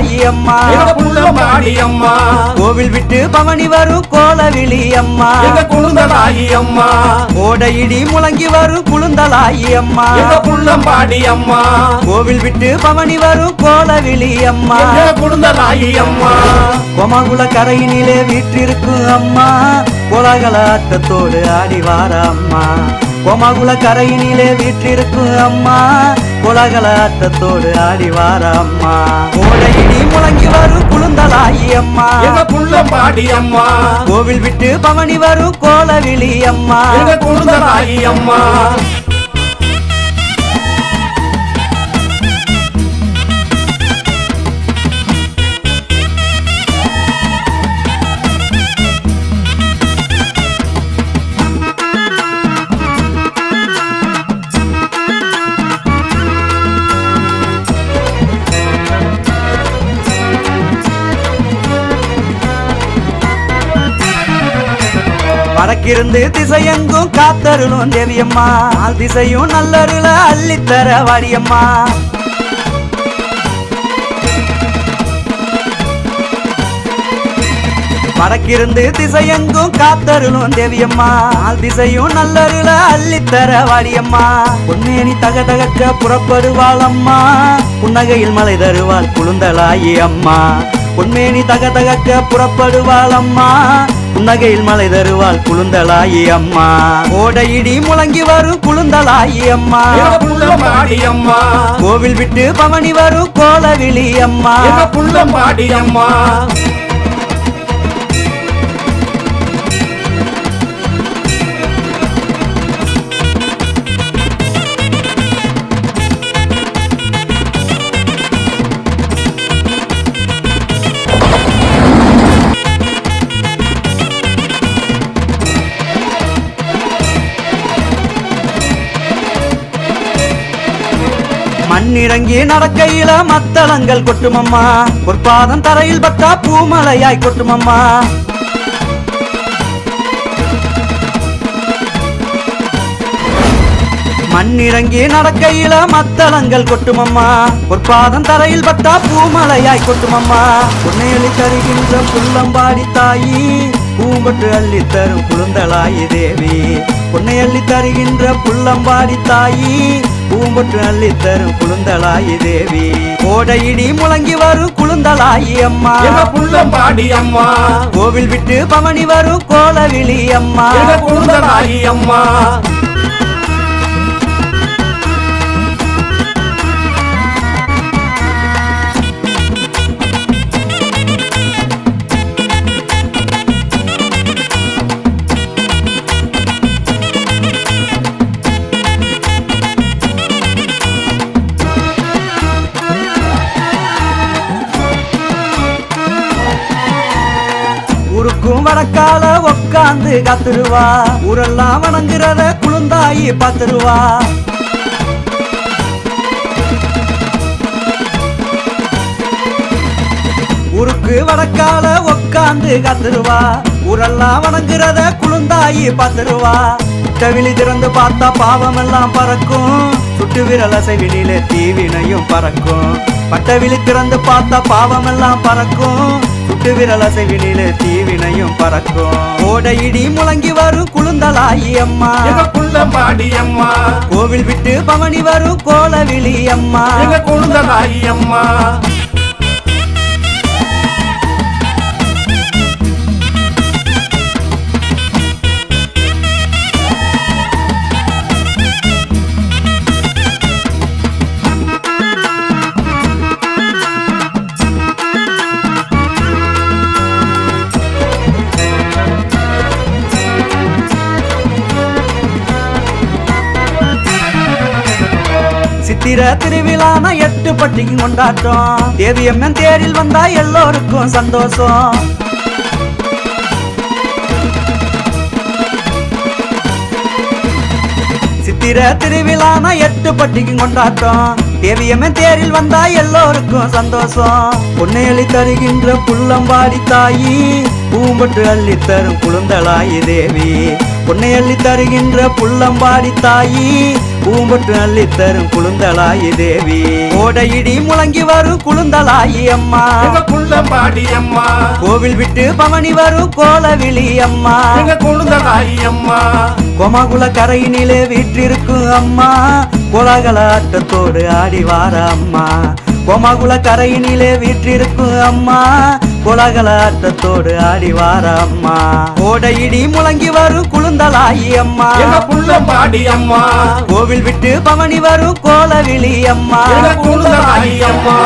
குளுந்தலாயி அம்மா புள்ளம்பாடி அம்மா கோவில் விட்டு பவனி வரும் கோலவிழி அம்மா குளுந்தலாயி அம்மா ஓடையிடி முழங்கி வரும் குளுந்தலாயி அம்மா புள்ளம்பாடி அம்மா கோவில் விட்டு பவனி வரும் கோலவிழி அம்மா குளுந்தலாயி அம்மா கோமாகுல கரையினிலே வீற்றிருக்கும் அம்மா கோலாகல ஆட்டத்தோடு ஆடி வார அம்மா கோமாகுல கரையினிலே வீற்றிருக்கும் அம்மா கோலாகல ஆட்டத்தோடு ஆடி வார அம்மா ஓடையிடி முழங்கி வரும் குளுந்தலாயி அம்மா புள்ளம்பாடி அம்மா கோவில் விட்டு பவனி வரும் கோலவிழி அம்மா குளுந்தலாயி அம்மா வடக்கிருந்து திசையெங்கும் காத்தருளும் தேவியம்மா ஆள் திசையும் நல்லருள அள்ளித்தர வாடியம்மா வடக்கிருந்து திசையெங்கும் காத்தருளும் தேவியம்மா ஆள் திசையும் நல்லருள அள்ளித்தர வாடியம்மா பொன்னேனி தக தகக்க புறப்படுவாள் அம்மா புன்னகையில் மலை தருவாள் குளுந்தலாயி அம்மா பொன்மேனி தக தகக்க புறப்படுவாள் அம்மா புன்னகையில் மலை தருவாள் குளுந்தலாயி அம்மா ஓடையிடி முழங்கி வரும் குளுந்தலாயி அம்மா புள்ளம்பாடி அம்மா கோவில் விட்டு பவனி வரும் கோலவிழி அம்மா புள்ளம்பாடி அம்மா மண்ணிறங்கி நடக்கையில மத்தளங்கள் கொட்டுமம்மா பொற்பாதம் தரையில் பட்டா பூமலையாய் கொட்டுமம்மா மண்ணிறங்கி நடக்கையில மத்தளங்கள் கொட்டுமம்மா பொற்பாதம் தரையில் பட்டா பூமலையாய் கொட்டுமம்மா பொன்னையளி தருகின்ற புள்ளம்பாடி தாயி பூம்பட்டு அள்ளி தரும் குளுந்தலாயி தேவி பொன்னை அள்ளி தருகின்ற புள்ளம்பாடி தாயி பூம்பட்டு அள்ளி தரும் குளுந்தலாயி தேவி ஓடையிடி முழங்கி வரும் குளுந்தலாயி அம்மா புள்ளம்பாடி அம்மா கோவில் விட்டு பவனி வரும் கோலவிழி அம்மா குளுந்தலாயி அம்மா ஊருக்கும் வடக்கால உக்காந்து காத்துருவா ஊரெல்லாம் வணங்குறத குளுந்தாயி பாத்துருவா ஊருக்கு வடக்கால உக்காந்து காத்துருவா ஊரெல்லாம் வணங்குறத குளுந்தாயி பாத்துருவா விழி திறந்து பார்த்தா பாவம் எல்லாம் பறக்கும் சுட்டு விரல் அசைவினிலே தீவினையும் பறக்கும் பட்டவிழி திறந்து பார்த்தா பாவம் எல்லாம் பறக்கும் சுட்டு விரல் அசைவினிலே தீவினையும் பறக்கும் ஓடையிடி முழங்கி வரும் குளுந்தலாயி அம்மா புள்ளம்பாடி அம்மா கோவில் விட்டு பவனி வரும் கோலவிழி அம்மா குளுந்தலாயி அம்மா சித்திர திருவிழான 8 பட்டிக்கு கொண்டாட்டம் தேவியம்மன் தேரில் வந்தா எல்லோருக்கும் சந்தோஷம் சித்திர திருவிழான 8 பட்டிக்கு கொண்டாட்டம் தேவியம்மன் தேரில் வந்தா எல்லோருக்கும் சந்தோஷம் பொன்னை அள்ளி தருகின்ற புள்ளம்பாடி தாயி பூம்பட்டு அள்ளி தரும் குளுந்தலாயி தேவி பொன்னை அள்ளி தருகின்ற புள்ளம்பாடி தாயி பூம்பொட்டு அள்ளித்தரும் குளுந்தலாயி தேவி ஓடையிடி முழங்கி வரும் குளுந்தலாயி அம்மா எங்க குள்ளம்பாடி அம்மா கோவில் விட்டு பவனி வரும் கோலவிழி அம்மா எங்க குழுந்தலாயி அம்மா கோமாகுல கரையினிலே வீற்றிருக்கும் அம்மா கோலாகல ஆட்டத்தோடு ஆடி வார அம்மா கோமாகுல கரையினிலே வீற்றிருக்கும் அம்மா கோலாகல ஆட்டத்தோடு ஆடி வார அம்மா ஓடையிடி முழங்கி வரும் குளுந்தலாயி அம்மா எங்க குள்ளம்பாடி அம்மா கோவில் விட்டு பவனி வரும் கோலவிழி அம்மா எங்க குழுந்தலாயி அம்மா